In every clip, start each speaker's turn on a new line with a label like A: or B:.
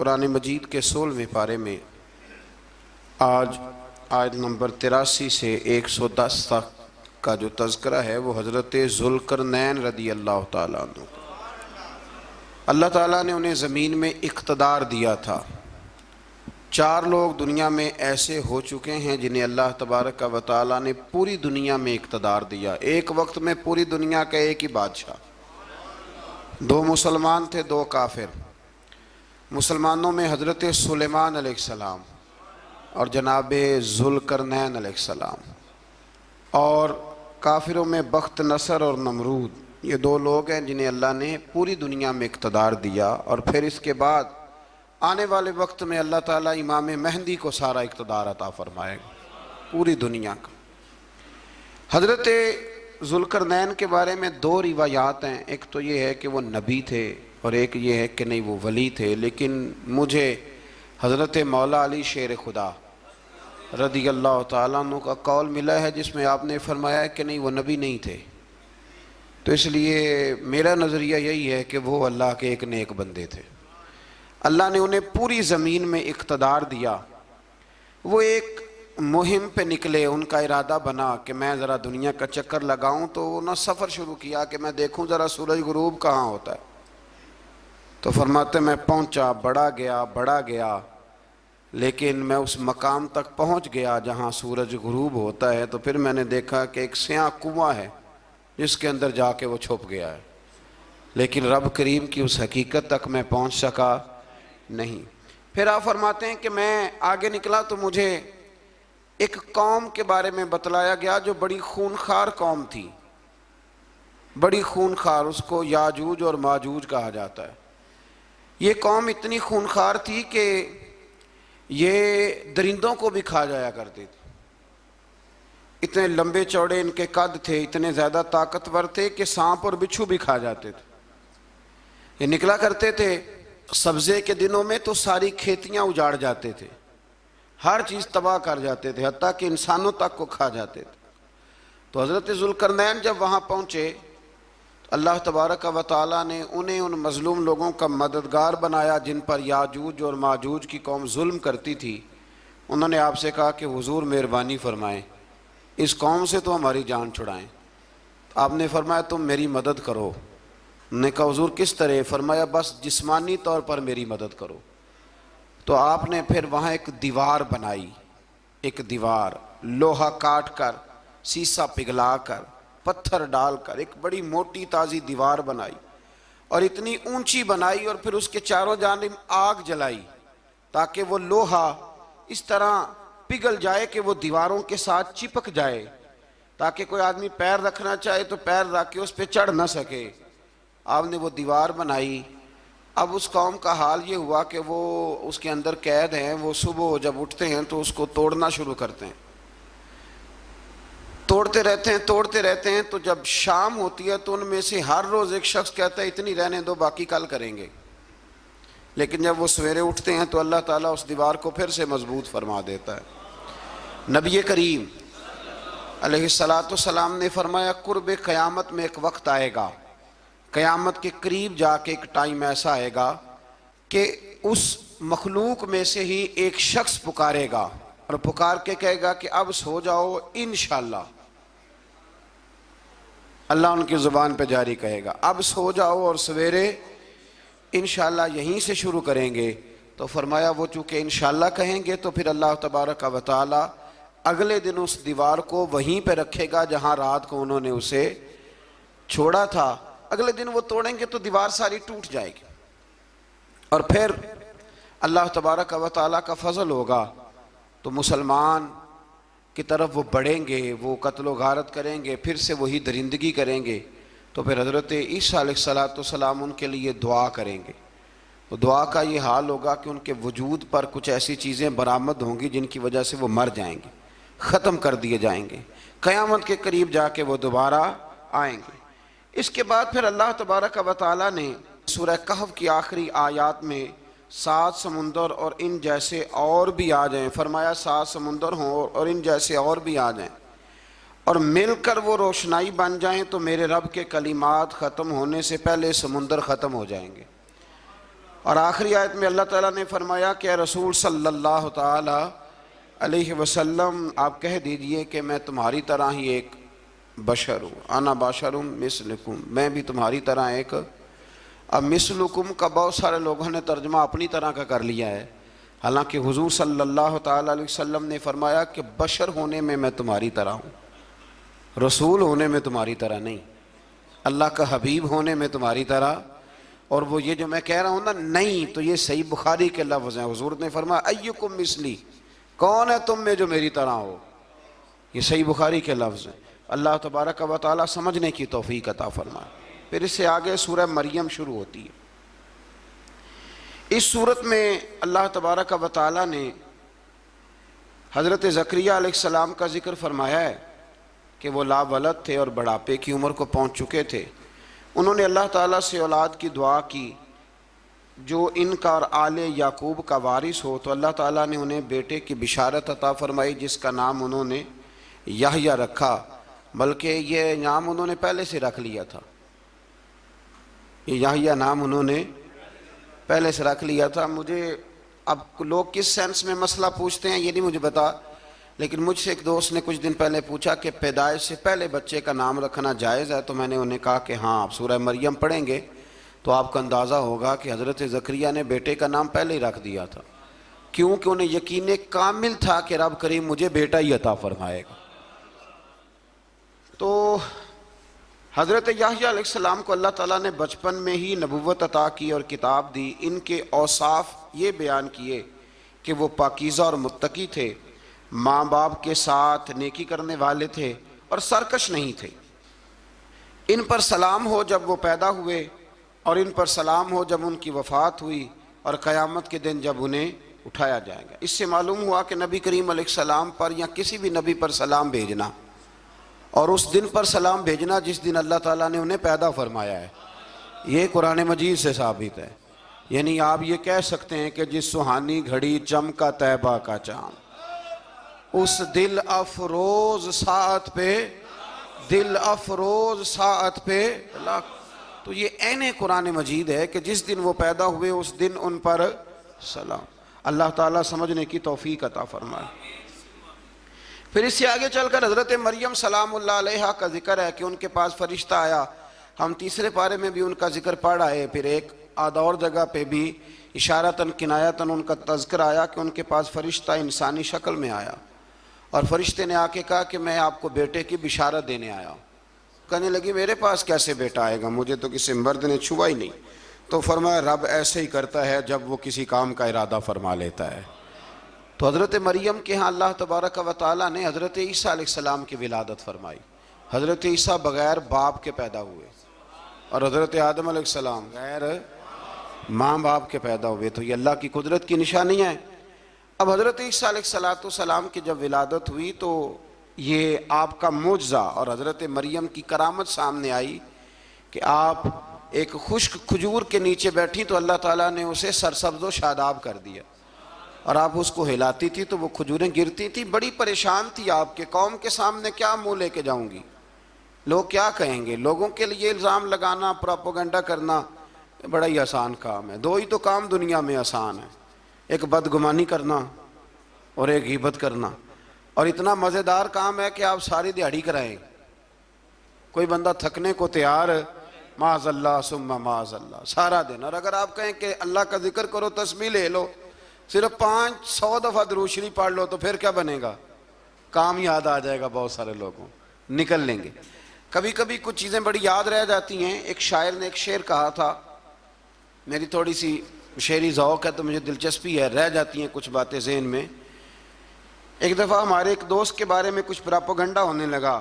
A: قرآن مجید کے 16ویں پارے میں آج آیت نمبر 83 سے 110 تک کا جو تذکرہ ہے وہ حضرت ذوالقرنین رضی اللہ تعالیٰ عنہ۔ اللہ تعالیٰ نے انہیں زمین میں اقتدار دیا تھا۔ 4 لوگ دنیا میں ایسے ہو چکے ہیں جنہیں اللہ تبارک و تعالیٰ نے پوری دنیا میں اقتدار دیا، ایک وقت میں پوری دنیا کا ایک ہی بادشاہ۔ 2 مسلمان تھے، 2 کافر۔ مسلمانوں میں حضرت سلیمان علیہ السلام اور جناب ذوالقرنین علیہ السلام، اور کافروں میں بخت نصر اور نمرود۔ یہ 2 لوگ ہیں جنہیں اللہ نے پوری دنیا میں اقتدار دیا، اور پھر اس کے بعد آنے والے وقت میں اللہ تعالیٰ امام مہدی کو سارا اقتدار عطا فرمائے گا، پوری دنیا کا۔ حضرت ذوالقرنین کے بارے میں 2 روایات ہیں، ایک تو یہ ہے کہ وہ نبی تھے اور ایک یہ ہے کہ نہیں وہ ولی تھے، لیکن مجھے حضرت مولا علی شیر خدا رضی اللہ تعالیٰ عنہ کا قول ملا ہے جس میں آپ نے فرمایا ہے کہ نہیں وہ نبی نہیں تھے، تو اس لیے میرا نظریہ یہی ہے کہ وہ اللہ کے ایک نیک بندے تھے۔ اللہ نے انہیں پوری زمین میں اقتدار دیا۔ وہ ایک مہم پہ نکلے، ان کا ارادہ بنا کہ میں ذرا دنیا کا چکر لگاؤں، تو انہوں نے سفر شروع کیا کہ میں دیکھوں ذرا سورج غروب کہاں ہوتا ہے۔ تو فرماتے میں پہنچا، بڑا گیا، لیکن میں اس مقام تک پہنچ گیا جہاں سورج غروب ہوتا ہے، تو پھر میں نے دیکھا کہ ایک سیاہ کنواں ہے جس کے اندر جا کے وہ چھپ گیا ہے، لیکن رب کریم کی اس حقیقت تک میں پہنچ سکا نہیں۔ پھر آپ فرماتے ہیں کہ میں آگے نکلا تو مجھے ایک قوم کے بارے میں بتلایا گیا جو بڑی خونخوار قوم تھی، بڑی خونخوار، اس کو یاجوج اور ماجوج کہا جاتا ہے۔ یہ قوم اتنی خونخوار تھی کہ یہ درندوں کو بھی کھا جایا کرتی تھی، اتنے لمبے چوڑے ان کے قد تھے، اتنے زیادہ طاقتور تھے کہ سانپ اور بچھو بھی کھا جاتے تھے۔ یہ نکلا کرتے تھے سبزے کے دنوں میں تو ساری کھیتیاں اجاڑ جاتے تھے، ہر چیز تباہ کر جاتے تھے، حتیٰ کہ انسانوں تک کو کھا جاتے تھے۔ تو حضرت ذوالقرنین جب وہاں پہنچے، اللہ تبارک و تعالیٰ نے انہیں ان مظلوم لوگوں کا مددگار بنایا جن پر یاجوج اور ماجوج کی قوم ظلم کرتی تھی۔ انہوں نے آپ سے کہا کہ حضور مہربانی فرمائیں، اس قوم سے تو ہماری جان چھڑائیں۔ آپ نے فرمایا تم میری مدد کرو۔ انہوں نے کہا حضور کس طرح؟ فرمایا بس جسمانی طور پر میری مدد کرو۔ تو آپ نے پھر وہاں ایک دیوار بنائی، ایک دیوار، لوہا کاٹ کر، سیسا پگھلا کر، پتھر ڈال کر ایک بڑی موٹی تازی دیوار بنائی، اور اتنی اونچی بنائی، اور پھر اس کے چاروں جانب آگ جلائی تاکہ وہ لوہا اس طرح پگھل جائے کہ وہ دیواروں کے ساتھ چپک جائے، تاکہ کوئی آدمی پیر رکھنا چاہے تو پیر رکھ کے اس پہ چڑھ نہ سکے۔ آپ نے وہ دیوار بنائی۔ اب اس قوم کا حال یہ ہوا کہ وہ اس کے اندر قید ہیں، وہ صبح جب اٹھتے ہیں تو اس کو توڑنا شروع کرتے ہیں، توڑتے رہتے ہیں، تو جب شام ہوتی ہے تو ان میں سے ہر روز ایک شخص کہتا ہے اتنی رہنے دو، باقی کل کریں گے۔ لیکن جب وہ سویرے اٹھتے ہیں تو اللہ تعالیٰ اس دیوار کو پھر سے مضبوط فرما دیتا ہے۔ نبی کریم علیہ السلام نے فرمایا قرب قیامت میں ایک وقت آئے گا، قیامت کے قریب جا کے ایک ٹائم ایسا آئے گا کہ اس مخلوق میں سے ہی ایک شخص پکارے گا، اور پکار کے کہے گا کہ اب سو جاؤ انشاءاللہ۔ اللہ ان کی زبان پہ جاری کہے گا اب سو جاؤ اور سویرے انشاءاللہ یہیں سے شروع کریں گے۔ تو فرمایا وہ چونکہ انشاءاللہ کہیں گے تو پھر اللہ تبارک و تعالی اگلے دن اس دیوار کو وہیں پہ رکھے گا جہاں رات کو انہوں نے اسے چھوڑا تھا۔ اگلے دن وہ توڑیں گے تو دیوار ساری ٹوٹ جائے گی، اور پھر اللہ تبارک و تعالیٰ کا فضل ہوگا تو مسلمان کی طرف وہ بڑھیں گے، وہ قتل و غارت کریں گے، پھر سے وہی درندگی کریں گے، تو پھر حضرت عیسیٰ علیہ السلام ان کے لیے دعا کریں گے۔ تو دعا کا یہ حال ہوگا کہ ان کے وجود پر کچھ ایسی چیزیں برآمد ہوں گی جن کی وجہ سے وہ مر جائیں گے، ختم کر دیے جائیں گے، قیامت کے قریب جا کے وہ دوبارہ آئیں گے۔ اس کے بعد پھر اللہ تبارک و تعالیٰ نے سورہ کہف کی آخری آیات میں 7 سمندر اور ان جیسے اور بھی آ جائیں، فرمایا 7 سمندر ہوں اور ان جیسے اور بھی آ جائیں اور مل کر وہ روشنائی بن جائیں تو میرے رب کے کلمات ختم ہونے سے پہلے سمندر ختم ہو جائیں گے۔ اور آخری آیت میں اللہ تعالیٰ نے فرمایا کہ اے رسول صلی اللہ تعالی علیہ وسلم آپ کہہ دیجئے کہ میں تمہاری طرح ہی ایک بشر ہوں، انا بشر مثلکم، میں بھی تمہاری طرح ایک۔ اب مثلکم کا بہت سارے لوگوں نے ترجمہ اپنی طرح کا کر لیا ہے، حالانکہ حضور صلی اللہ تعالی علیہ وسلم نے فرمایا کہ بشر ہونے میں تمہاری طرح ہوں، رسول ہونے میں تمہاری طرح نہیں، اللہ کا حبیب ہونے میں تمہاری طرح۔ اور وہ یہ جو میں کہہ رہا ہوں نا نہیں، تو یہ صحیح بخاری کے لفظ ہیں، حضور نے فرمایا ایکم مثلی، کون ہے تم میں جو میری طرح ہو، یہ صحیح بخاری کے لفظ ہیں۔ اللہ تبارک و تعالی سمجھنے کی توفیق عطا فرمائے۔ پھر اس سے آگے سورہ مریم شروع ہوتی ہے۔ اس صورت میں اللہ تبارک و تعالی نے حضرت زکریا علیہ السلام کا ذکر فرمایا ہے کہ وہ لا ولد تھے اور بڑھاپے کی عمر کو پہنچ چکے تھے۔ انہوں نے اللہ تعالیٰ سے اولاد کی دعا کی جو ان کا اور آل یعقوب کا وارث ہو، تو اللہ تعالیٰ نے انہیں بیٹے کی بشارت عطا فرمائی جس کا نام انہوں نے یحییٰ رکھا، بلکہ یہ نام انہوں نے پہلے سے رکھ لیا تھا، یہ یحییٰ نام انہوں نے پہلے سے رکھ لیا تھا۔ مجھے اب لوگ کس سینس میں مسئلہ پوچھتے ہیں یہ نہیں مجھے بتا، لیکن مجھ سے ایک دوست نے کچھ دن پہلے پوچھا کہ پیدائش سے پہلے بچے کا نام رکھنا جائز ہے، تو میں نے انہیں کہا کہ ہاں آپ سورہ مریم پڑھیں گے تو آپ کو اندازہ ہوگا کہ حضرت زکریا نے بیٹے کا نام پہلے ہی رکھ دیا تھا، کیونکہ انہیں یقین کامل تھا کہ رب کریم مجھے بیٹا ہی عطا فرمائے گا۔ تو حضرت یحییٰ علیہ السلام کو اللہ تعالیٰ نے بچپن میں ہی نبوت عطا کی اور کتاب دی۔ ان کے اوصاف یہ بیان کیے کہ وہ پاکیزہ اور متقی تھے، ماں باپ کے ساتھ نیکی کرنے والے تھے اور سرکش نہیں تھے۔ ان پر سلام ہو جب وہ پیدا ہوئے، اور ان پر سلام ہو جب ان کی وفات ہوئی، اور قیامت کے دن جب انہیں اٹھایا جائے گا۔ اس سے معلوم ہوا کہ نبی کریم علیہ السلام پر یا کسی بھی نبی پر سلام بھیجنا اور اس دن پر سلام بھیجنا جس دن اللہ تعالیٰ نے انہیں پیدا فرمایا ہے، یہ قرآن مجید سے ثابت ہے۔ یعنی آپ یہ کہہ سکتے ہیں کہ جس سہانی گھڑی چمکا طیبہ کا چاند، اس دل افروز ساعت پہ، دل افروز ساعت پہ تو یہ عین قرآن مجید ہے کہ جس دن وہ پیدا ہوئے اس دن ان پر سلام۔ اللہ تعالیٰ سمجھنے کی توفیق عطا فرمائے۔ پھر اس سے آگے چل کر حضرت مریم سلام اللہ علیہا کا ذکر ہے کہ ان کے پاس فرشتہ آیا۔ ہم تیسرے پارے میں بھی ان کا ذکر پڑھ آئے، پھر ایک آدھ اور جگہ پہ بھی اشارتاً کنایتاً ان کا تذکر آیا کہ ان کے پاس فرشتہ انسانی شکل میں آیا، اور فرشتے نے آ کے کہا کہ میں آپ کو بیٹے کی بشارت دینے آیا ہوں۔ کہنے لگی میرے پاس کیسے بیٹا آئے گا، مجھے تو کسی مرد نے چھوا ہی نہیں۔ تو فرمایا رب ایسے ہی کرتا ہے جب وہ کسی کام کا ارادہ فرما لیتا ہے۔ تو حضرت مریم کے ہاں اللہ تبارک و تعالیٰ نے حضرت عیسیٰ علیہ السلام کی ولادت فرمائی۔ حضرت عیسیٰ بغیر باپ کے پیدا ہوئے، اور حضرت آدم علیہ السلام غیر ماں باپ کے پیدا ہوئے، تو یہ اللہ کی قدرت کی نشانی ہے۔ اب حضرت عیسیٰ علیہ السلام کی جب ولادت ہوئی تو یہ آپ کا معجزہ اور حضرت مریم کی کرامت سامنے آئی کہ آپ ایک خشک کھجور کے نیچے بیٹھی تو اللہ تعالیٰ نے اسے سرسبز و شاداب کر دیا، اور آپ اس کو ہلاتی تھی تو وہ کھجوریں گرتی تھی۔ بڑی پریشان تھی آپ کے قوم کے سامنے کیا منہ لے کے جاؤں گی، لوگ کیا کہیں گے۔ لوگوں کے لیے الزام لگانا، پروپیگنڈا کرنا بڑا ہی آسان کام ہے۔ دو ہی تو کام دنیا میں آسان ہے، ایک بدگمانی کرنا اور ایک غیبت کرنا، اور اتنا مزیدار کام ہے کہ آپ ساری دیہڑی کرائیں، کوئی بندہ تھکنے کو تیار معاذ اللہ ثم معاذ اللہ سارا دن، اور اگر آپ کہیں کہ اللہ کا ذکر کرو تسبیح لے لو صرف 500 دفعہ درود شریف پڑھ لو تو پھر کیا بنے گا، کام یاد آ جائے گا، بہت سارے لوگوں نکل لیں گے۔ کبھی کبھی کچھ چیزیں بڑی یاد رہ جاتی ہیں۔ ایک شاعر نے ایک شعر کہا تھا، میری تھوڑی سی شعری ذوق ہے تو مجھے دلچسپی ہے، رہ جاتی ہیں کچھ باتیں ذہن میں۔ ایک دفعہ ہمارے ایک دوست کے بارے میں کچھ پراپیگنڈا ہونے لگا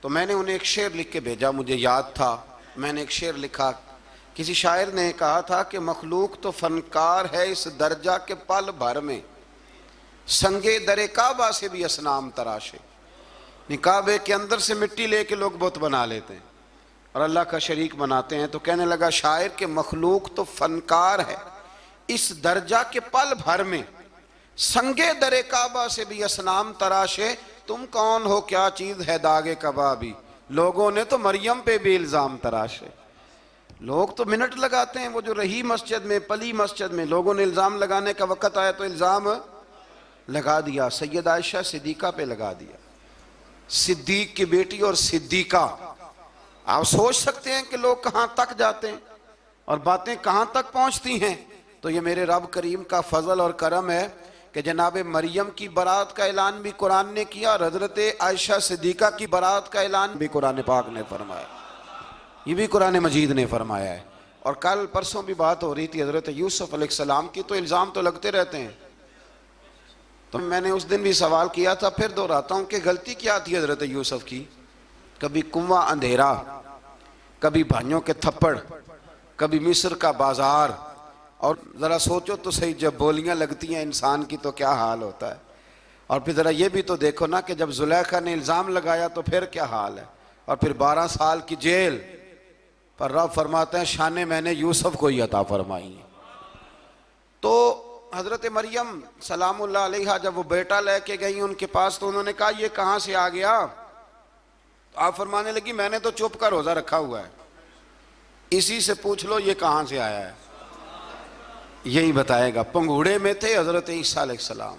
A: تو میں نے انہیں ایک شعر لکھ کے بھیجا، مجھے یاد تھا، میں نے ایک شعر لکھا۔ کسی شاعر نے کہا تھا کہ مخلوق تو فنکار ہے اس درجہ کے پل بھر میں، سنگے در کعبہ سے بھی اصنام تراشے۔ کعبے کے اندر سے مٹی لے کے لوگ بت بنا لیتے ہیں اور اللہ کا شریک بناتے ہیں۔ تو کہنے لگا شاعر کہ مخلوق تو فنکار ہے اس درجہ کے پل بھر میں، سنگے در کعبہ سے بھی اصنام تراشے۔ تم کون ہو کیا چیز ہے داغ کبابی، لوگوں نے تو مریم پہ بھی الزام تراشے۔ لوگ تو منٹ لگاتے ہیں، وہ جو رہی مسجد میں، پلی مسجد میں، لوگوں نے الزام لگانے کا وقت آیا تو الزام لگا دیا، سید عائشہ صدیقہ پہ لگا دیا، صدیق کی بیٹی اور صدیقہ۔ آپ سوچ سکتے ہیں کہ لوگ کہاں تک جاتے ہیں اور باتیں کہاں تک پہنچتی ہیں۔ تو یہ میرے رب کریم کا فضل اور کرم ہے کہ جناب مریم کی برات کا اعلان بھی قرآن نے کیا اور حضرت عائشہ صدیقہ کی برات کا اعلان بھی قرآن پاک نے فرمایا، یہ بھی قرآن مجید نے فرمایا ہے۔ اور کل پرسوں بھی بات ہو رہی تھی حضرت یوسف علیہ السلام کی، تو الزام تو لگتے رہتے ہیں۔ تو میں نے اس دن بھی سوال کیا تھا، پھر دہراتا ہوں کہ غلطی کیا تھی حضرت یوسف کی؟ کبھی کنواں اندھیرا، کبھی بھائیوں کے تھپڑ، کبھی مصر کا بازار، اور ذرا سوچو تو صحیح، جب بولیاں لگتی ہیں انسان کی تو کیا حال ہوتا ہے۔ اور پھر ذرا یہ بھی تو دیکھو نا کہ جب زلیخا نے الزام لگایا تو پھر کیا حال ہے، اور پھر 12 سال کی جیل پر رب فرماتے ہیں شانیں میں نے یوسف کو ہی عطا فرمائی ہیں۔ تو حضرت مریم سلام اللہ علیہا جب وہ بیٹا لے کے گئی ان کے پاس تو انہوں نے کہا یہ کہاں سے آ گیا؟ تو آپ فرمانے لگی میں نے تو چپ کر روزہ رکھا ہوا ہے، اسی سے پوچھ لو یہ کہاں سے آیا ہے، یہی بتائے گا۔ پنگوڑے میں تھے حضرت عیسیٰ علیہ السلام،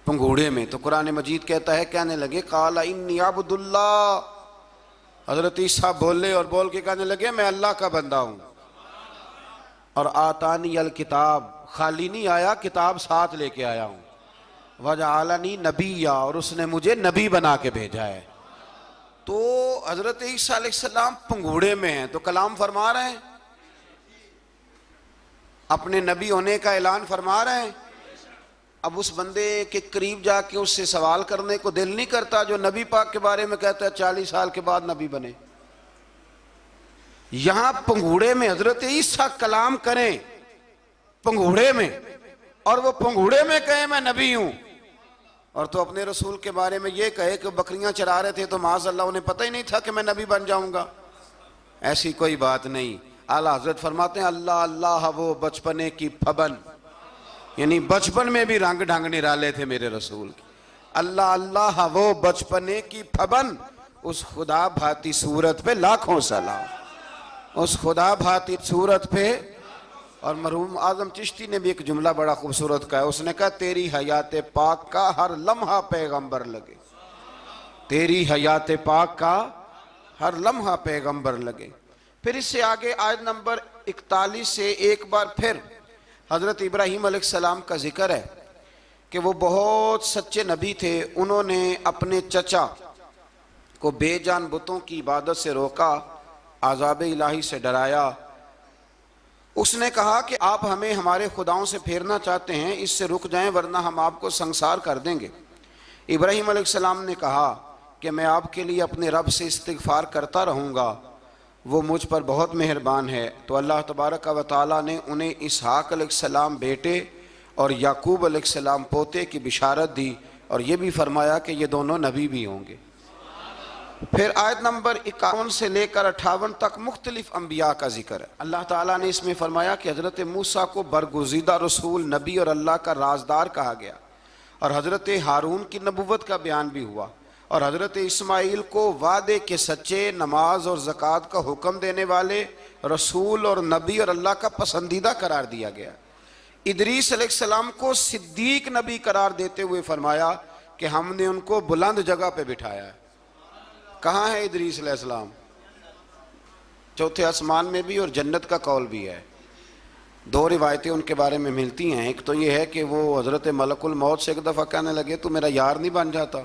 A: پنگوڑے میں، تو قرآن مجید کہتا ہے کہنے لگے قال انی عبد اللہ، حضرت عیسیٰ بولے اور بول کے کہنے لگے میں اللہ کا بندہ ہوں، اور آتانی الکتاب، خالی نہیں آیا، کتاب ساتھ لے کے آیا ہوں، وجعلنی نبیا، اور اس نے مجھے نبی بنا کے بھیجا ہے۔ تو حضرت عیسیٰ علیہ السلام پنگوڑے میں ہیں تو کلام فرما رہے ہیں، اپنے نبی ہونے کا اعلان فرما رہے ہیں۔ اب اس بندے کے قریب جا کے اس سے سوال کرنے کو دل نہیں کرتا جو نبی پاک کے بارے میں کہتا ہے 40 سال کے بعد نبی بنے۔ یہاں پنگوڑے میں حضرت عیسیٰ کلام کریں، پنگوڑے میں، اور وہ پنگوڑے میں کہے میں نبی ہوں، اور تو اپنے رسول کے بارے میں یہ کہے کہ بکریاں چرا رہے تھے تو معاذ اللہ انہیں پتہ ہی نہیں تھا کہ میں نبی بن جاؤں گا۔ ایسی کوئی بات نہیں۔ اعلیٰ حضرت فرماتے ہیں اللہ اللہ وہ بچپنے کی پھبن، یعنی بچپن میں بھی رنگ ڈھنگ نرالے تھے میرے رسول کی۔ اللہ اللہ وہ بچپنے کی پھبن، اس خدا بھاتی صورت پہ لاکھوں سلام، اس خدا بھاتی صورت پہ۔ اور مرحوم اعظم چشتی نے بھی ایک جملہ بڑا خوبصورت کہا، اس نے کہا تیری حیات پاک کا ہر لمحہ پیغمبر لگے، تیری حیات پاک کا ہر لمحہ پیغمبر لگے۔ پھر اس سے آگے آیت نمبر 41 سے ایک بار پھر حضرت ابراہیم علیہ السلام کا ذکر ہے کہ وہ بہت سچے نبی تھے، انہوں نے اپنے چچا کو بے جان بتوں کی عبادت سے روکا، عذاب الہی سے ڈرایا۔ اس نے کہا کہ آپ ہمیں ہمارے خداؤں سے پھیرنا چاہتے ہیں، اس سے رک جائیں ورنہ ہم آپ کو سنسار کر دیں گے۔ ابراہیم علیہ السلام نے کہا کہ میں آپ کے لیے اپنے رب سے استغفار کرتا رہوں گا، وہ مجھ پر بہت مہربان ہے۔ تو اللہ تبارک و تعالیٰ نے انہیں اسحاق علیہ السلام بیٹے اور یعقوب علیہ السلام پوتے کی بشارت دی، اور یہ بھی فرمایا کہ یہ دونوں نبی بھی ہوں گے۔ پھر آیت نمبر 51 سے لے کر 58 تک مختلف انبیاء کا ذکر ہے۔ اللہ تعالیٰ نے اس میں فرمایا کہ حضرت موسیٰ کو برگزیدہ رسول، نبی اور اللہ کا رازدار کہا گیا، اور حضرت ہارون کی نبوت کا بیان بھی ہوا، اور حضرت اسماعیل کو وعدے کے سچے، نماز اور زکوٰۃ کا حکم دینے والے رسول اور نبی اور اللہ کا پسندیدہ قرار دیا گیا۔ ادریس علیہ السلام کو صدیق نبی قرار دیتے ہوئے فرمایا کہ ہم نے ان کو بلند جگہ پہ بٹھایا ہے۔ کہاں ہے ادریس علیہ السلام؟ چوتھے آسمان میں بھی، اور جنت کا قول بھی ہے۔ دو روایتیں ان کے بارے میں ملتی ہیں، ایک تو یہ ہے کہ وہ حضرت ملک الموت سے ایک دفعہ کہنے لگے تو میرا یار نہیں بن جاتا،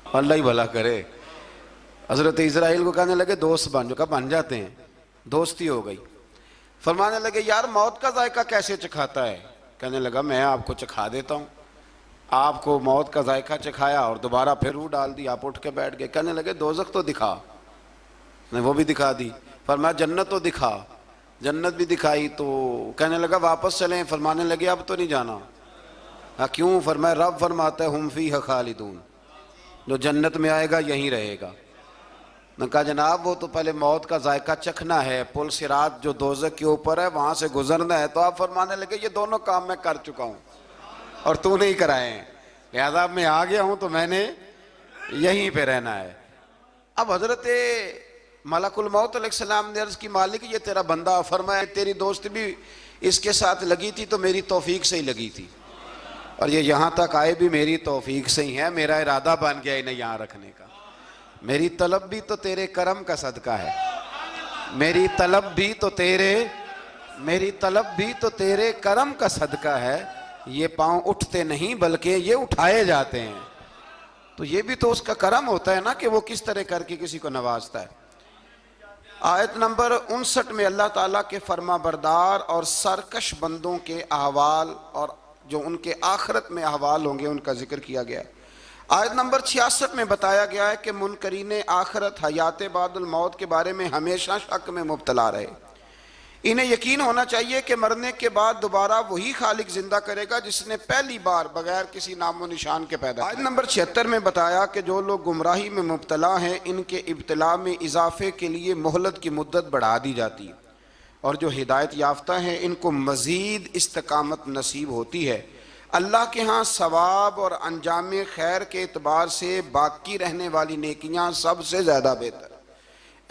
A: اللہ ہی بھلا کرے۔ حضرت اسرائیل کو کہنے لگے دوست بن، جو کہا بن جاتے ہیں، دوستی ہو گئی۔ فرمانے لگے یار موت کا ذائقہ کیسے چکھاتا ہے؟ کہنے لگا میں آپ کو چکھا دیتا ہوں۔ آپ کو موت کا ذائقہ چکھایا اور دوبارہ پھر روح ڈال دی، آپ اٹھ کے بیٹھ گئے۔ کہنے لگے دوزخ تو دکھا، نے وہ بھی دکھا دی۔ فرمایا جنت تو دکھا، جنت بھی دکھائی۔ تو کہنے لگا واپس چلیں، فرمانے لگے اب تو نہیں جانا۔ کیوں؟ فرمایا رب فرماتا ہے ہم فیہ خالدون، جو جنت میں آئے گا یہیں رہے گا۔ نے کہا جناب وہ تو پہلے موت کا ذائقہ چکھنا ہے، پل صراط جو دوزخ کے اوپر ہے وہاں سے گزرنا ہے۔ تو آپ فرمانے لگے یہ دونوں کام میں کر چکا ہوں اور تو نہیں کرائے ہیں، لہذا میں آ گیا ہوں تو میں نے یہیں پہ رہنا ہے۔ اب حضرت ملک الموت علیہ السلام نے عرض کی مالک یہ تیرا بندہ، فرمایا تیری دوست بھی اس کے ساتھ لگی تھی تو میری توفیق سے ہی لگی تھی، اور یہ یہاں تک آئے بھی میری توفیق سے ہی ہے، میرا ارادہ بن گیا انہیں یہاں رکھنے کا، میری طلب بھی تو تیرے کرم کا صدقہ ہے، میری طلب بھی تو تیرے کرم کا صدقہ ہے، یہ پاؤں اٹھتے نہیں بلکہ یہ اٹھائے جاتے ہیں، تو یہ بھی تو اس کا کرم ہوتا ہے نا کہ وہ کس طرح کر کے کسی کو نوازتا ہے۔ آیت نمبر 59 میں اللہ تعالیٰ کے فرما بردار اور سرکش بندوں کے احوال اور جو ان کے آخرت میں احوال ہوں گے ان کا ذکر کیا گیا ہے۔ آیت نمبر 66 میں بتایا گیا ہے کہ منکرین آخرت حیات بعد الموت کے بارے میں ہمیشہ شک میں مبتلا رہے، انہیں یقین ہونا چاہیے کہ مرنے کے بعد دوبارہ وہی خالق زندہ کرے گا جس نے پہلی بار بغیر کسی نام و نشان کے پیدا کیا۔ آیت نمبر 76 میں بتایا کہ جو لوگ گمراہی میں مبتلا ہیں ان کے ابتلا میں اضافے کے لیے مہلت کی مدت بڑھا دی جاتی ہے، اور جو ہدایت یافتہ ہیں ان کو مزید استقامت نصیب ہوتی ہے۔ اللہ کے ہاں ثواب اور انجام خیر کے اعتبار سے باقی رہنے والی نیکیاں سب سے زیادہ بہتر،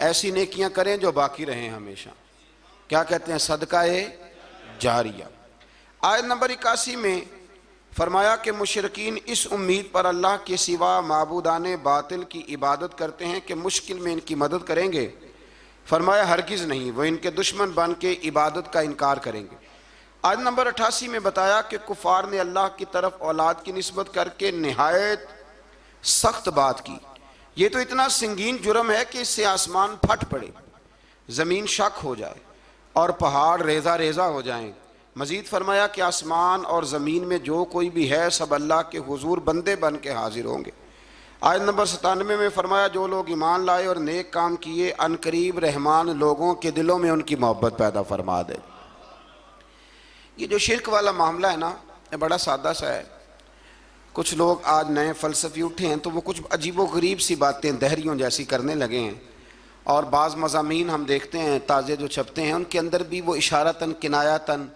A: ایسی نیکیاں کریں جو باقی رہیں ہمیشہ، کیا کہتے ہیں؟ صدقہ جاریہ۔ آیت نمبر 81 میں فرمایا کہ مشرکین اس امید پر اللہ کے سوا معبودان باطل کی عبادت کرتے ہیں کہ مشکل میں ان کی مدد کریں گے، فرمایا ہرگز نہیں، وہ ان کے دشمن بن کے عبادت کا انکار کریں گے۔ آیت نمبر 88 میں بتایا کہ کفار نے اللہ کی طرف اولاد کی نسبت کر کے نہایت سخت بات کی، یہ تو اتنا سنگین جرم ہے کہ اس سے آسمان پھٹ پڑے، زمین شک ہو جائے اور پہاڑ ریزہ ریزہ ہو جائیں۔ مزید فرمایا کہ آسمان اور زمین میں جو کوئی بھی ہے سب اللہ کے حضور بندے بن کے حاضر ہوں گے۔ آیت نمبر 97 میں فرمایا جو لوگ ایمان لائے اور نیک کام کیے ان قریب رحمان لوگوں کے دلوں میں ان کی محبت پیدا فرما دے۔ یہ جو شرک والا معاملہ ہے نا، یہ بڑا سادہ سا ہے۔ کچھ لوگ آج نئے فلسفی اٹھے ہیں تو وہ کچھ عجیب و غریب سی باتیں دہریوں جیسی کرنے لگے ہیں، اور بعض مضامین ہم دیکھتے ہیں تازے جو چھپتے ہیں ان کے اندر بھی وہ اشارتاً کنایاتاً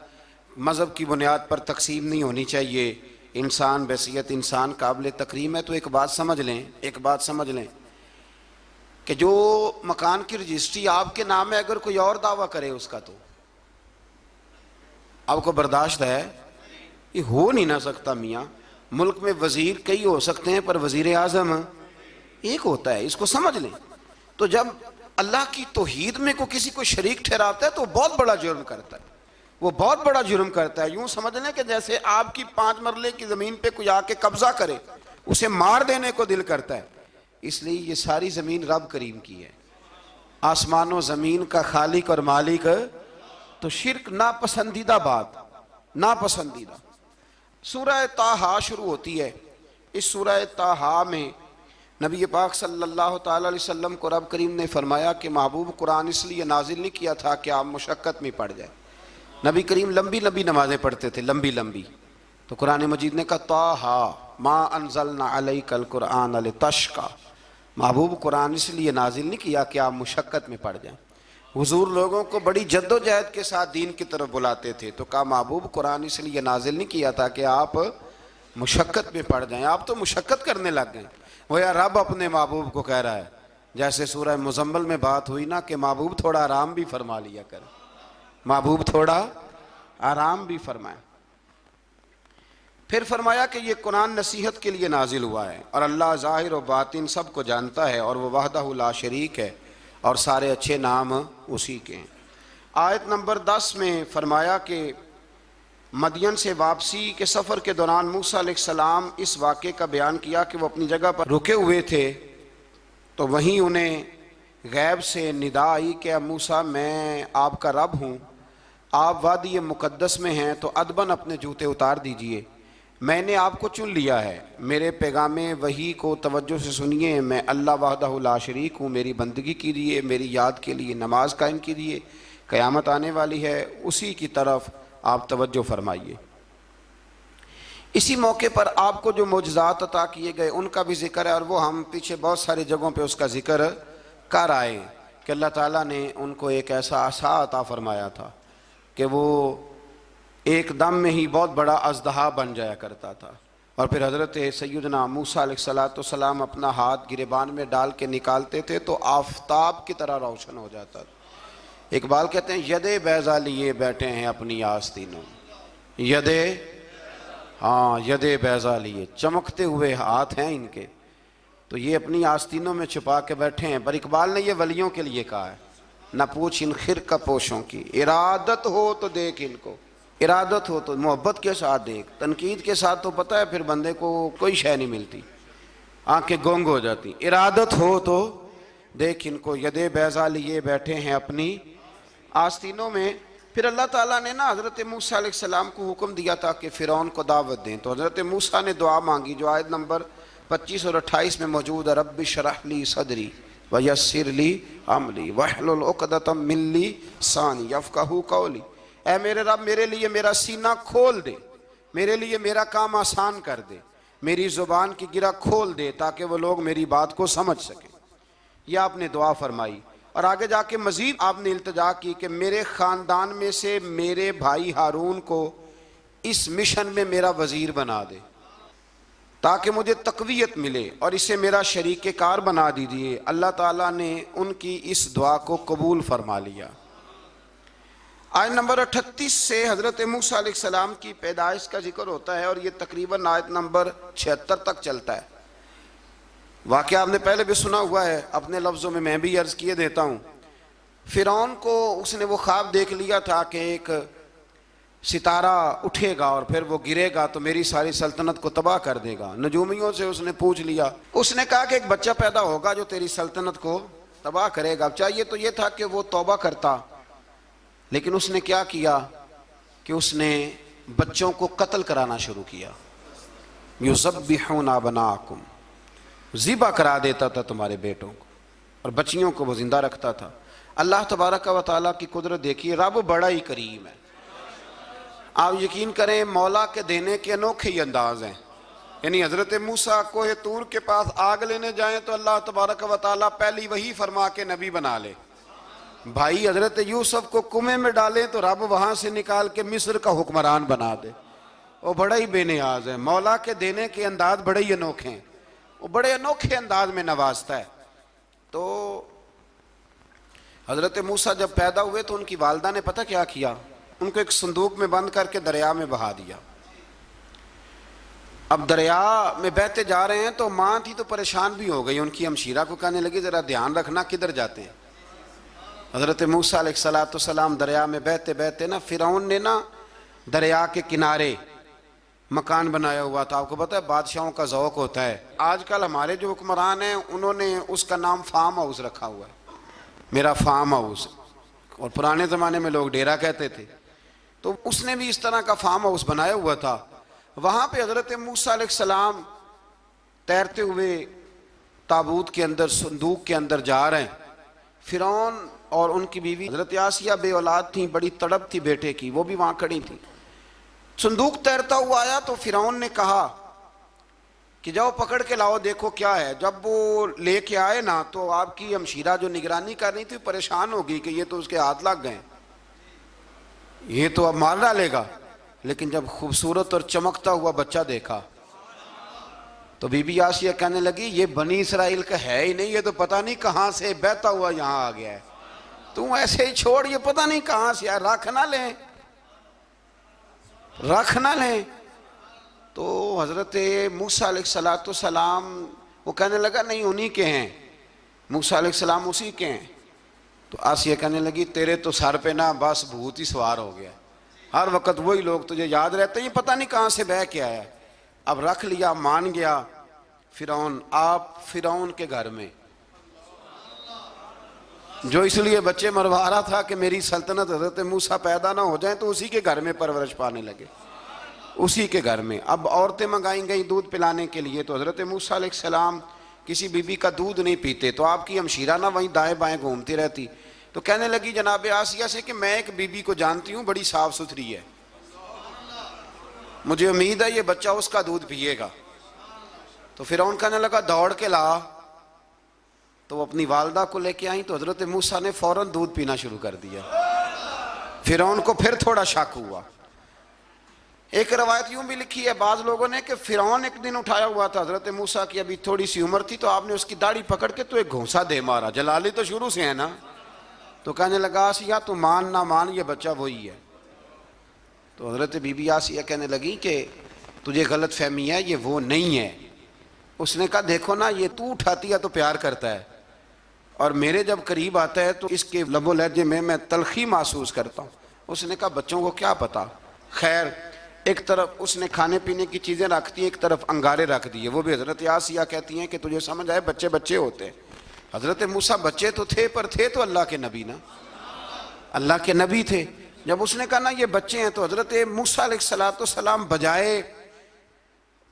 A: مذہب کی بنیاد پر تقسیم نہیں ہونی چاہیے، انسان بحیثیت انسان قابل تکریم ہے۔ تو ایک بات سمجھ لیں کہ جو مکان کی رجسٹری آپ کے نام ہے اگر کوئی اور دعویٰ کرے اس کا تو آپ کو برداشت ہے؟ یہ ہو نہیں نہ سکتا میاں، ملک میں وزیر کئی ہو سکتے ہیں پر وزیر اعظم ایک ہوتا ہے، اس کو سمجھ لیں۔ تو جب اللہ کی توحید میں کو کسی کو شریک ٹھہراتا ہے تو بہت بڑا جرم کرتا ہے، وہ بہت بڑا جرم کرتا ہے۔ یوں سمجھ لیں کہ جیسے آپ کی 5 مرلے کی زمین پہ کوئی آ کے قبضہ کرے، اسے مار دینے کو دل کرتا ہے۔ اس لیے یہ ساری زمین رب کریم کی ہے، آسمان و زمین کا خالق اور مالک۔ تو شرک ناپسندیدہ بات، ناپسندیدہ۔ سورہ طٰہٰ شروع ہوتی ہے۔ اس سورہ طٰہٰ میں نبی پاک صلی اللہ تعالیٰ علیہ وسلم کو رب کریم نے فرمایا کہ محبوب قرآن اس لیے نازل نہیں کیا تھا کہ آپ مشقت میں پڑ جائیں۔ نبی کریم لمبی لمبی نمازیں پڑھتے تھے، لمبی لمبی، تو قرآن مجید نے کہا طٰہٰ ما انزلنا علیک القرآن لتشقیٰ، محبوب قرآن اس لیے نازل نہیں کیا کہ آپ مشقت میں پڑ جائیں۔ حضور لوگوں کو بڑی جد و جہد کے ساتھ دین کی طرف بلاتے تھے، تو کہا محبوب قرآن اس لیے نازل نہیں کیا تھا کہ آپ مشقت میں پڑ جائیں، آپ تو مشقت کرنے لگ گئے۔ وہ یا رب اپنے محبوب کو کہہ رہا ہے، جیسے سورہ مزمل میں بات ہوئی نا کہ محبوب تھوڑا آرام بھی فرما لیا کر، محبوب تھوڑا آرام بھی فرمائے۔ پھر فرمایا کہ یہ قرآن نصیحت کے لیے نازل ہوا ہے، اور اللہ ظاہر و باطن سب کو جانتا ہے، اور وہ وحدہ لا شریک ہے، اور سارے اچھے نام اسی کے ہیں۔ آیت نمبر 10 میں فرمایا کہ مدین سے واپسی کے سفر کے دوران موسیٰ علیہ السلام اس واقعے کا بیان کیا کہ وہ اپنی جگہ پر رکے ہوئے تھے، تو وہیں انہیں غیب سے ندا آئی کہ موسیٰ میں آپ کا رب ہوں، آپ وادی مقدس میں ہیں تو ادباً اپنے جوتے اتار دیجئے، میں نے آپ کو چن لیا ہے، میرے پیغام وحی کو توجہ سے سنیے، میں اللہ وحدہ لا شریک ہوں، میری بندگی کیجیے، میری یاد کے لیے نماز قائم کیجیے، قیامت آنے والی ہے، اسی کی طرف آپ توجہ فرمائیے۔ اسی موقع پر آپ کو جو معجزات عطا کیے گئے ان کا بھی ذکر ہے، اور وہ ہم پیچھے بہت ساری جگہوں پہ اس کا ذکر کر آئے کہ اللہ تعالیٰ نے ان کو ایک ایسا عصا عطا فرمایا تھا کہ وہ ایک دم میں ہی بہت بڑا اژدہا بن جایا کرتا تھا، اور پھر حضرت سیدنا موسیٰ علیہ السلام اپنا ہاتھ گریبان میں ڈال کے نکالتے تھے تو آفتاب کی طرح روشن ہو جاتا تھا۔ اقبال کہتے ہیں ید بیضا لیے بیٹھے ہیں اپنی آستینوں، ید بیضا لیے، چمکتے ہوئے ہاتھ ہیں ان کے، تو یہ اپنی آستینوں میں چھپا کے بیٹھے ہیں۔ پر اقبال نے یہ ولیوں کے لیے کہا ہے، نہ پوچھ ان خرقہ پوشوں کی، ارادت ہو تو دیکھ ان کو، ارادت ہو تو محبت کے ساتھ دیکھ، تنقید کے ساتھ تو پتہ ہے پھر بندے کو کوئی شے نہیں ملتی، آنکھیں گونگ ہو جاتی۔ ارادت ہو تو دیکھ ان کو، ید بیضا لیے بیٹھے ہیں اپنی آستینوں میں۔ پھر اللہ تعالیٰ نے نا حضرت موسیٰ علیہ السلام کو حکم دیا تھا کہ فرعون کو دعوت دیں، تو حضرت موسیٰ نے دعا مانگی جو آیت نمبر 25 اور 28 میں موجود ہے، رب اشرح لی صدری ویسر لی امری واحلل عقدۃ من لسانی یفقہوا قولی، اے میرے رب میرے لیے میرا سینہ کھول دے، میرے لیے میرا کام آسان کر دے، میری زبان کی گرہ کھول دے تاکہ وہ لوگ میری بات کو سمجھ سکیں۔ یہ آپ نے دعا فرمائی، اور آگے جا کے مزید آپ نے التجا کی کہ میرے خاندان میں سے میرے بھائی ہارون کو اس مشن میں میرا وزیر بنا دے تاکہ مجھے تقویت ملے، اور اسے میرا شریک کار بنا دیجیے۔ اللہ تعالیٰ نے ان کی اس دعا کو قبول فرما لیا۔ آیت نمبر 38 سے حضرت موسیٰ علیہ السلام کی پیدائش کا ذکر ہوتا ہے، اور یہ تقریباً آیت نمبر 76 تک چلتا ہے۔ واقعہ آپ نے پہلے بھی سنا ہوا ہے، اپنے لفظوں میں میں بھی عرض کیے دیتا ہوں۔ فرعون کو اس نے وہ خواب دیکھ لیا تھا کہ ایک ستارہ اٹھے گا اور پھر وہ گرے گا تو میری ساری سلطنت کو تباہ کر دے گا۔ نجومیوں سے اس نے پوچھ لیا، اس نے کہا کہ ایک بچہ پیدا ہوگا جو تیری سلطنت کو تباہ کرے گا۔ چاہیے تو یہ تھا کہ وہ توبہ کرتا، لیکن اس نے کیا کیا کہ اس نے بچوں کو قتل کرانا شروع کیا۔ یذبحون ابناءکم، ذبح کرا دیتا تھا تمہارے بیٹوں کو، اور بچیوں کو وہ زندہ رکھتا تھا۔ اللہ تبارک و تعالیٰ کی قدرت دیکھیے، رب بڑا ہی کریم ہے۔ آپ یقین کریں مولا کے دینے کے انوکھے ہی انداز ہیں۔ یعنی حضرت موسیٰ کوہ طور کے پاس آگ لینے جائیں تو اللہ تبارک و تعالیٰ پہلی وہی فرما کے نبی بنا لے۔ بھائی حضرت یوسف کو کنویں میں ڈالیں تو رب وہاں سے نکال کے مصر کا حکمران بنا دے۔ وہ بڑا ہی بے نیاز ہے، مولا کے دینے کے انداز بڑے ہی انوکھے ہیں، وہ بڑے انوکھے انداز میں نوازتا ہے۔ تو حضرت موسیٰ جب پیدا ہوئے تو ان کی والدہ نے پتہ کیا کیا، ان کو ایک صندوق میں بند کر کے دریا میں بہا دیا۔ اب دریا میں بہتے جا رہے ہیں تو ماں تھی تو پریشان بھی ہو گئی، ان کی ہمشیرہ کو کہنے لگی ذرا دھیان رکھنا کدھر جاتے ہیں۔ حضرت موسیٰ علیہ السلام دریا میں بہتے بہتے نا فرعون نے نا دریا کے کنارے مکان بنایا ہوا تھا۔ آپ کو پتہ ہے بادشاہوں کا ذوق ہوتا ہے، آج کل ہمارے جو حکمران ہیں انہوں نے اس کا نام فارم ہاؤس رکھا ہوا ہے، میرا فارم ہاؤس، اور پرانے زمانے میں لوگ ڈیرا کہتے تھے۔ تو اس نے بھی اس طرح کا فارم ہاؤس بنایا ہوا تھا۔ وہاں پہ حضرت موسیٰ علیہ السلام تیرتے ہوئے تابوت کے اندر صندوق کے اندر جا رہے ہیں۔ فرعون اور ان کی بیوی حضرت آسیہ بے اولاد تھیں، بڑی تڑپ تھی بیٹے کی، وہ بھی وہاں کھڑی تھی۔ صندوق تیرتا ہوا آیا تو فرعون نے کہا کہ جاؤ پکڑ کے لاؤ دیکھو کیا ہے۔ جب وہ لے کے آئے نا تو آپ کی ہمشیرہ جو نگرانی کر رہی تھی پریشان ہو گئی کہ یہ تو اس کے ہاتھ لگ گئے، یہ تو اب مار ڈالے گا۔ لیکن جب خوبصورت اور چمکتا ہوا بچہ دیکھا تو بی بی آسیہ کہنے لگی یہ بنی اسرائیل کا ہے ہی نہیں، یہ تو پتہ نہیں کہاں سے بہتا ہوا یہاں آ گیا ہے، تم ایسے ہی چھوڑ، یہ پتہ نہیں کہاں سے، رکھ نہ لیں رکھ نہ لیں۔ تو حضرت موسیٰ علیہ السلام وہ کہنے لگا نہیں انہی کے ہیں، موسیٰ علیہ السلام اسی کے ہیں۔ تو آسیہ کہنے لگی تیرے تو سر پہ نا بس بھوت ہی سوار ہو گیا، ہر وقت وہی لوگ تجھے یاد رہتے ہیں، یہ پتہ نہیں کہاں سے بہ کے آیا۔ اب رکھ لیا، مان گیا فرعون۔ آپ فرعون کے گھر میں جو اس لیے بچے مروا رہا تھا کہ میری سلطنت حضرت موسیٰ پیدا نہ ہو جائیں، تو اسی کے گھر میں پرورش پانے لگے، اسی کے گھر میں۔ اب عورتیں منگائیں گئیں دودھ پلانے کے لیے، تو حضرت موسیٰ علیہ السلام کسی بی بی کا دودھ نہیں پیتے، تو آپ کی ہمشیرہ نہ وہیں دائیں بائیں گھومتی رہتی۔ تو کہنے لگی جناب آسیہ سے کہ میں ایک بی بی کو جانتی ہوں، بڑی صاف ستھری ہے، مجھے امید ہے یہ بچہ اس کا دودھ پیے گا۔ تو فرعون کہنے لگا دوڑ کے لا، تو وہ اپنی والدہ کو لے کے آئیں تو حضرت موسیٰ نے فوراً دودھ پینا شروع کر دیا۔ فرعون کو پھر تھوڑا شک ہوا، ایک روایت یوں بھی لکھی ہے بعض لوگوں نے کہ فرعون ایک دن اٹھایا ہوا تھا حضرت موسیٰ کی ابھی تھوڑی سی عمر تھی، تو آپ نے اس کی داڑھی پکڑ کے تو ایک گھونسا دے مارا، جلالی تو شروع سے ہے نا، تو کہنے لگا آسیہ تو مان نہ مان یہ بچہ وہی ہے۔ تو حضرت بی بی آسیہ کہنے لگی کہ تجھے غلط فہمی ہے، یہ وہ نہیں ہے۔ اس نے کہا دیکھو نا، یہ تو اٹھاتی ہے تو پیار کرتا ہے، اور میرے جب قریب آتا ہے تو اس کے لب و لہجے میں تلخی محسوس کرتا ہوں۔ اس نے کہا بچوں کو کیا پتا، خیر ایک طرف اس نے کھانے پینے کی چیزیں رکھتی، ایک طرف انگارے رکھ دیے، وہ بھی حضرت آسیہ کہتی ہیں کہ تجھے سمجھ آئے بچے بچے ہوتے ہیں۔ حضرت موسیٰ بچے تو تھے پر تھے تو اللہ کے نبی نا، اللہ کے نبی تھے۔ جب اس نے کہا نا یہ بچے ہیں، تو حضرت موسیٰ علیہ السلام بجائے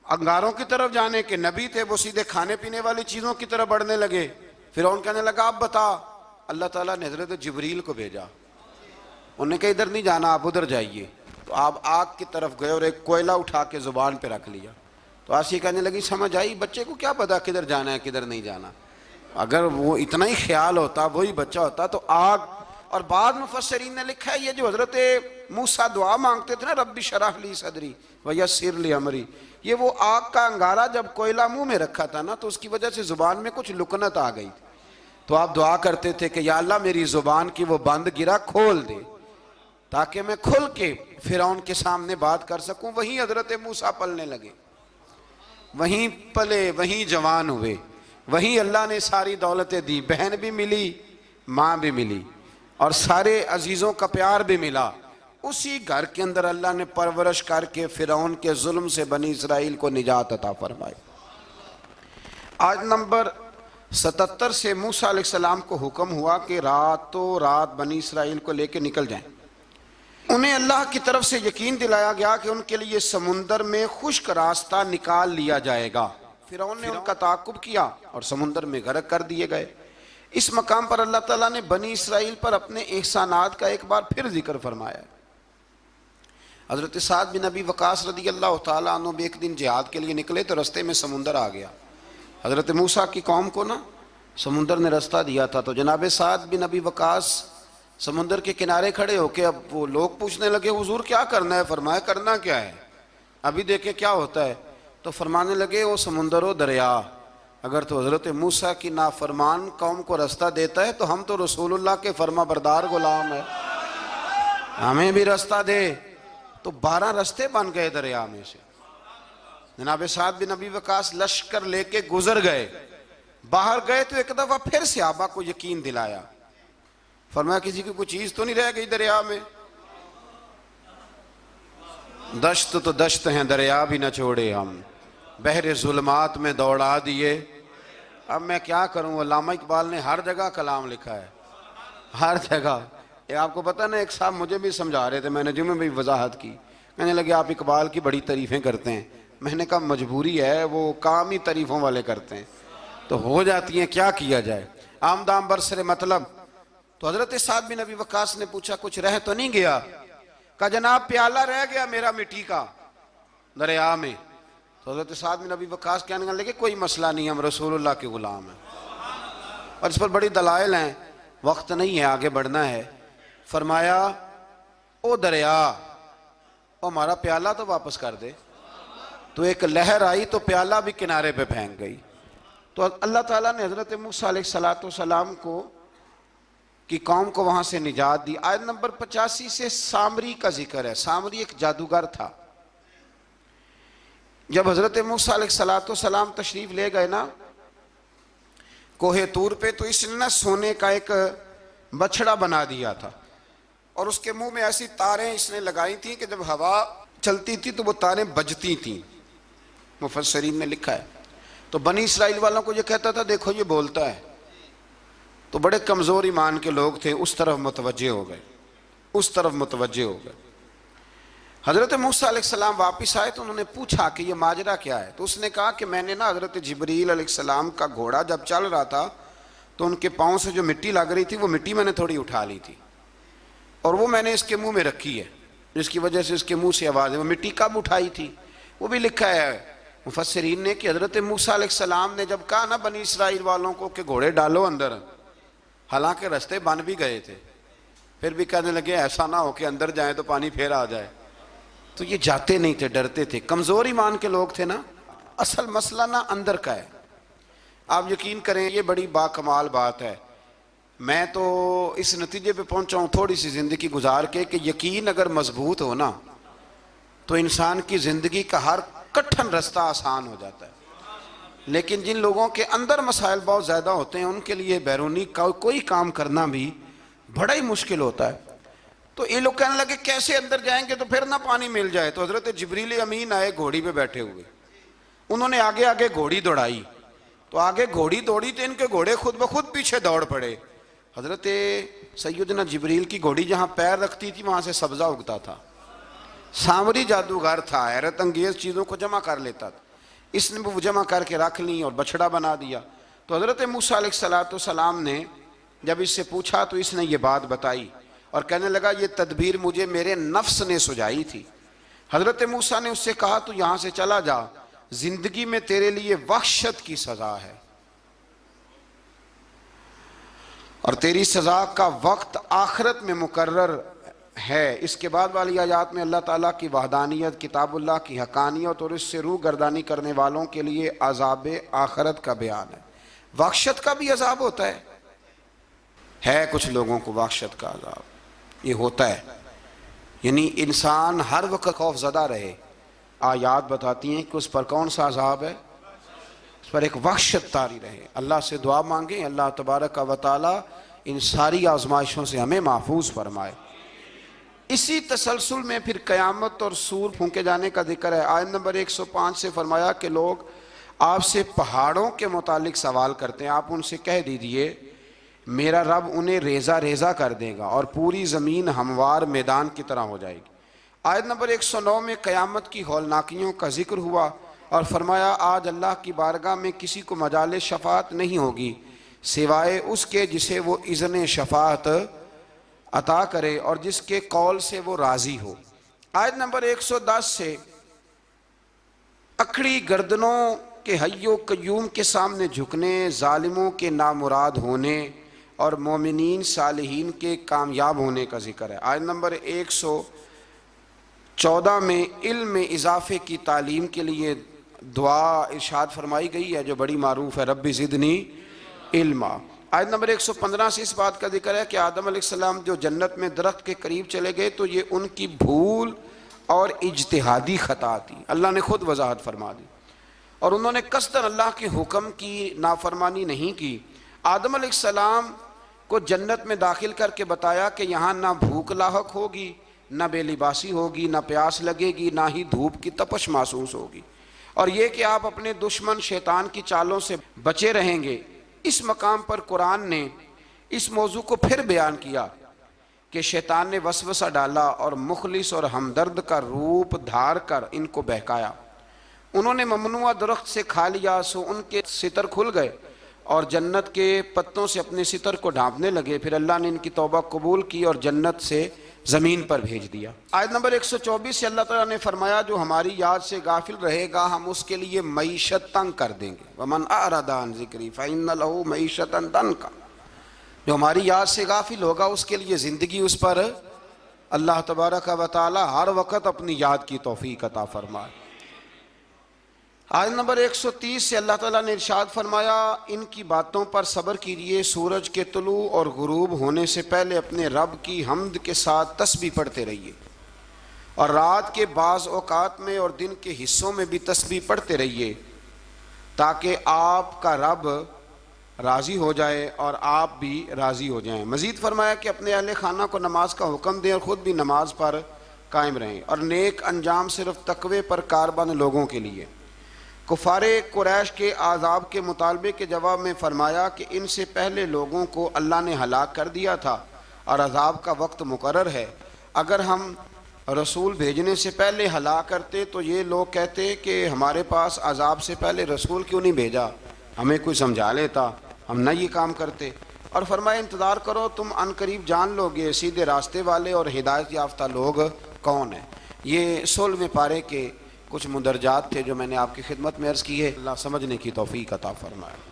A: انگاروں کی طرف جانے کے نبی تھے، وہ سیدھے کھانے پینے والی چیزوں کی طرف بڑھنے لگے۔ فرعون کہنے لگا اب بتا، اللہ تعالیٰ نے حضرت جبریل کو بھیجا، انہوں نے کہا ادھر نہیں جانا آپ ادھر جائیے، تو آپ آگ کی طرف گئے اور ایک کوئلہ اٹھا کے زبان پہ رکھ لیا۔ تو آسیہ کہنے لگی سمجھ آئی، بچے کو کیا پتا کدھر جانا ہے کدھر نہیں جانا، اگر وہ اتنا ہی خیال ہوتا وہی بچہ ہوتا تو آگ۔ اور بعض مفسرین نے لکھا ہے یہ جو حضرت موسیٰ دعا مانگتے تھے نا رب اشرح لی صدری ویسر لی امری، یہ وہ آگ کا انگارہ جب کوئلہ منہ میں رکھا تھا نا تو اس کی وجہ سے زبان میں کچھ لکنت آ گئی، تو آپ دعا کرتے تھے کہ یا اللہ میری زبان کی وہ بند گرا کھول دے تاکہ میں کھل کے فرعون کے سامنے بات کر سکوں۔ وہیں حضرت موسیٰ پلنے لگے، وہیں پلے، وہیں جوان ہوئے، وہیں اللہ نے ساری دولتیں دی، بہن بھی ملی، ماں بھی ملی، اور سارے عزیزوں کا پیار بھی ملا۔ اسی گھر کے اندر اللہ نے پرورش کر کے فرعون کے ظلم سے بنی اسرائیل کو نجات عطا فرمائی۔ آج نمبر 77 سے موسیٰ علیہ السلام کو حکم ہوا کہ راتوں رات بنی اسرائیل کو لے کے نکل جائیں۔ انہیں اللہ کی طرف سے یقین دلایا گیا کہ ان کے لیے سمندر میں خشک راستہ نکال لیا جائے گا۔ فرعون نے ان کا تعاقب کیا اور سمندر میں غرق کر دیے گئے۔ اس مقام پر اللہ تعالیٰ نے بنی اسرائیل پر اپنے احسانات کا ایک بار پھر ذکر فرمایا۔ حضرت سعد بن ابی وقاص رضی اللہ تعالیٰ عنہ بھی ایک دن جہاد کے لیے نکلے تو رستے میں سمندر آ گیا۔ حضرت موسیٰ کی قوم کو نا سمندر نے رستہ دیا تھا، تو جناب سعد بن ابی وقاص سمندر کے کنارے کھڑے ہو کے اب وہ لوگ پوچھنے لگے حضور کیا کرنا ہے؟ فرمایا کرنا کیا ہے، ابھی دیکھیں کیا ہوتا ہے۔ تو فرمانے لگے وہ سمندر و دریا، اگر تو حضرت موسیٰ کی نافرمان قوم کو رستہ دیتا ہے تو ہم تو رسول اللہ کے فرما بردار غلام ہیں، ہمیں بھی رستہ دے۔ تو 12 رستے بن گئے دریا میں سے۔ جناب سعد بن ابی وقاص لشکر لے کے گزر گئے، باہر گئے تو ایک دفعہ پھر صحابہ کو یقین دلایا، فرمایا کسی کی کوئی چیز تو نہیں رہ گئی دریا میں؟ دشت تو دشت ہیں دریا بھی نہ چھوڑے ہم، بحر ظلمات میں دوڑا دیے۔ اب میں کیا کروں، علامہ اقبال نے ہر جگہ کلام لکھا ہے، ہر جگہ۔ یہ آپ کو پتہ نا ایک صاحب مجھے بھی سمجھا رہے تھے، میں نے جمعے میں بھی وضاحت کی، کہنے لگے آپ اقبال کی بڑی تعریفیں کرتے ہیں۔ میں نے کہا مجبوری ہے، وہ کام ہی تعریفوں والے کرتے ہیں تو ہو جاتی ہیں، کیا کیا جائے، آمدام برسر مطلب۔ تو حضرت سعد بن ابی وقاص نے پوچھا کچھ رہ تو نہیں گیا؟ کہا جناب پیالہ رہ گیا میرا مٹی کا دریا میں۔ تو حضرت سعد بن ابی وقاص کہنے لگے کوئی مسئلہ نہیں، ہم رسول اللہ کے غلام ہیں، اور اس پر بڑی دلائل ہیں، وقت نہیں ہے آگے بڑھنا ہے۔ فرمایا او دریا، او ہمارا پیالہ تو واپس کر دے۔ تو ایک لہر آئی تو پیالہ بھی کنارے پہ پھینک گئی۔ تو اللہ تعالیٰ نے حضرت موسیٰ علیہ السلام کو کی قوم کو وہاں سے نجات دی۔ آیت نمبر 85 سے سامری کا ذکر ہے۔ سامری ایک جادوگر تھا۔ جب حضرت موسیٰ علیہ السلام تشریف لے گئے نا کوہ طور پہ، تو اس نے نا سونے کا ایک بچڑا بنا دیا تھا، اور اس کے منہ میں ایسی تاریں اس نے لگائی تھیں کہ جب ہوا چلتی تھی تو وہ تاریں بجتی تھیں، مفسرین نے لکھا ہے۔ تو بنی اسرائیل والوں کو یہ کہتا تھا دیکھو یہ بولتا ہے، تو بڑے کمزور ایمان کے لوگ تھے، اس طرف متوجہ ہو گئے، اس طرف متوجہ ہو گئے۔ حضرت موسیٰ علیہ السلام واپس آئے تو انہوں نے پوچھا کہ یہ ماجرا کیا ہے؟ تو اس نے کہا کہ میں نے نا حضرت جبریل علیہ السلام کا گھوڑا جب چل رہا تھا تو ان کے پاؤں سے جو مٹی لگ رہی تھی وہ مٹی میں نے تھوڑی اٹھا لی تھی، اور وہ میں نے اس کے منہ میں رکھی ہے، جس کی وجہ سے اس کے منہ سے آواز ہے۔ وہ مٹی کب اٹھائی تھی وہ بھی لکھا ہے مفسرین نے کہ حضرت موسیٰ علیہ السلام نے جب کہا نا بنی اسرائیل والوں کو کہ گھوڑے ڈالو اندر، حالانکہ رستے بن بھی گئے تھے، پھر بھی کہنے لگے ایسا نہ ہو کہ اندر جائیں تو پانی پھر آ جائے، تو یہ جاتے نہیں تھے، ڈرتے تھے، کمزور ایمان کے لوگ تھے نا۔ اصل مسئلہ نا اندر کا ہے۔ آپ یقین کریں یہ بڑی باکمال بات ہے، میں تو اس نتیجے پہ پہنچا ہوں تھوڑی سی زندگی گزار کے کہ یقین اگر مضبوط ہو نا تو انسان کی زندگی کا ہر کٹھن رستہ آسان ہو جاتا ہے۔ لیکن جن لوگوں کے اندر مسائل بہت زیادہ ہوتے ہیں ان کے لیے بیرونی کوئی کام کرنا بھی بڑا ہی مشکل ہوتا ہے۔ تو یہ لوگ کہنے لگے کیسے اندر جائیں گے تو پھر نہ پانی مل جائے، تو حضرت جبریل امین آئے گھوڑی پہ بیٹھے ہوئے، انہوں نے آگے آگے گھوڑی دوڑائی، تو آگے گھوڑی دوڑی تو ان کے گھوڑے خود بخود پیچھے دوڑ پڑے۔ حضرت سیدنا جبریل کی گھوڑی جہاں پیر رکھتی تھی وہاں سے سبزہ اگتا تھا، سامری جادوگر تھا، حیرت انگیز چیزوں کو جمع کر لیتا تھا، اس نے وہ جمع کر کے رکھ لی اور بچڑا بنا دیا۔ تو حضرت موسیٰ علیہ السلام نے جب اس سے پوچھا تو اس نے یہ بات بتائی اور کہنے لگا یہ تدبیر مجھے میرے نفس نے سجائی تھی۔ حضرت موسیٰ نے اس سے کہا تو یہاں سے چلا جا، زندگی میں تیرے لیے وحشت کی سزا ہے اور تیری سزا کا وقت آخرت میں مقرر ہے۔ اس کے بعد والی آیات میں اللہ تعالیٰ کی وحدانیت، کتاب اللہ کی حقانیت اور اس سے روح گردانی کرنے والوں کے لیے عذاب آخرت کا بیان ہے۔ وحشت کا بھی عذاب ہوتا ہے کچھ لوگوں کو وحشت کا عذاب یہ ہوتا ہے، یعنی انسان ہر وقت خوف زدہ رہے۔ آیات بتاتی ہیں کہ اس پر کون سا عذاب ہے، اس پر ایک وحشت طاری رہے۔ اللہ سے دعا مانگیں اللہ تبارک و تعالی ان ساری آزمائشوں سے ہمیں محفوظ فرمائے۔ اسی تسلسل میں پھر قیامت اور سور پھونکے جانے کا ذکر ہے۔ آیت نمبر 105 سے فرمایا کہ لوگ آپ سے پہاڑوں کے متعلق سوال کرتے ہیں، آپ ان سے کہہ دیجئے میرا رب انہیں ریزہ ریزہ کر دے گا اور پوری زمین ہموار میدان کی طرح ہو جائے گی۔ آیت نمبر 109 میں قیامت کی ہولناکیوں کا ذکر ہوا اور فرمایا آج اللہ کی بارگاہ میں کسی کو مجال شفاعت نہیں ہوگی سوائے اس کے جسے وہ اذن شفاعت عطا کرے اور جس کے قول سے وہ راضی ہو۔ آیت نمبر 110 سے اکڑی گردنوں کے حی و قیوم کے سامنے جھکنے، ظالموں کے نامراد ہونے اور مومنین صالحین کے کامیاب ہونے کا ذکر ہے۔ آیت نمبر 114 میں علم میں اضافے کی تعلیم کے لیے دعا ارشاد فرمائی گئی ہے جو بڑی معروف ہے، رب زدنی علما۔ آیت نمبر 115 سے اس بات کا ذکر ہے کہ آدم علیہ السلام جو جنت میں درخت کے قریب چلے گئے تو یہ ان کی بھول اور اجتہادی خطا تھی، اللہ نے خود وضاحت فرما دی، اور انہوں نے قصداً اللہ کے حکم کی نافرمانی نہیں کی۔ آدم علیہ السلام کو جنت میں داخل کر کے بتایا کہ یہاں نہ بھوک لاحق ہوگی، نہ بے لباسی ہوگی، نہ پیاس لگے گی، نہ ہی دھوپ کی تپش محسوس ہوگی، اور یہ کہ آپ اپنے دشمن شیطان کی چالوں سے بچے رہیں گے۔ اس مقام پر قرآن نے اس موضوع کو پھر بیان کیا کہ شیطان نے وسوسہ ڈالا اور مخلص اور ہمدرد کا روپ دھار کر ان کو بہکایا۔ انہوں نے ممنوع درخت سے کھا لیا سو ان کے ستر کھل گئے اور جنت کے پتوں سے اپنے ستر کو ڈھانپنے لگے، پھر اللہ نے ان کی توبہ قبول کی اور جنت سے زمین پر بھیج دیا۔ آیت نمبر 124 سے اللہ تعالیٰ نے فرمایا جو ہماری یاد سے غافل رہے گا ہم اس کے لیے معیشت تنگ کر دیں گے، وَمَنْ أَعْرَضَ عَنْ ذِكْرِي فَإِنَّ لَهُ مَعِيشَةً ضَنْكًا، جو ہماری یاد سے غافل ہوگا اس کے لیے زندگی اس پر اللہ تبارک و تعالی ہر وقت اپنی یاد کی توفیق عطا فرمائے۔ آیت نمبر 130 سے اللہ تعالیٰ نے ارشاد فرمایا ان کی باتوں پر صبر کیجئے، سورج کے طلوع اور غروب ہونے سے پہلے اپنے رب کی حمد کے ساتھ تسبیح پڑھتے رہیے، اور رات کے بعض اوقات میں اور دن کے حصوں میں بھی تسبیح پڑھتے رہیے تاکہ آپ کا رب راضی ہو جائے اور آپ بھی راضی ہو جائیں۔ مزید فرمایا کہ اپنے اہل خانہ کو نماز کا حکم دیں اور خود بھی نماز پر قائم رہیں، اور نیک انجام صرف تقوی پر کاربند لوگوں کے لیے۔ کفار قریش کے عذاب کے مطالبے کے جواب میں فرمایا کہ ان سے پہلے لوگوں کو اللہ نے ہلاک کر دیا تھا اور عذاب کا وقت مقرر ہے، اگر ہم رسول بھیجنے سے پہلے ہلاک کرتے تو یہ لوگ کہتے کہ ہمارے پاس عذاب سے پہلے رسول کیوں نہیں بھیجا، ہمیں کوئی سمجھا لیتا، ہم نہ یہ کام کرتے۔ اور فرمایا انتظار کرو تم ان قریب جان لوگے سیدھے راستے والے اور ہدایت یافتہ لوگ کون ہیں۔ یہ 16ویں پارے کے کچھ مندرجات تھے جو میں نے آپ کی خدمت میں عرض کی ہے، اللہ سمجھنے کی توفیق عطا فرمائے۔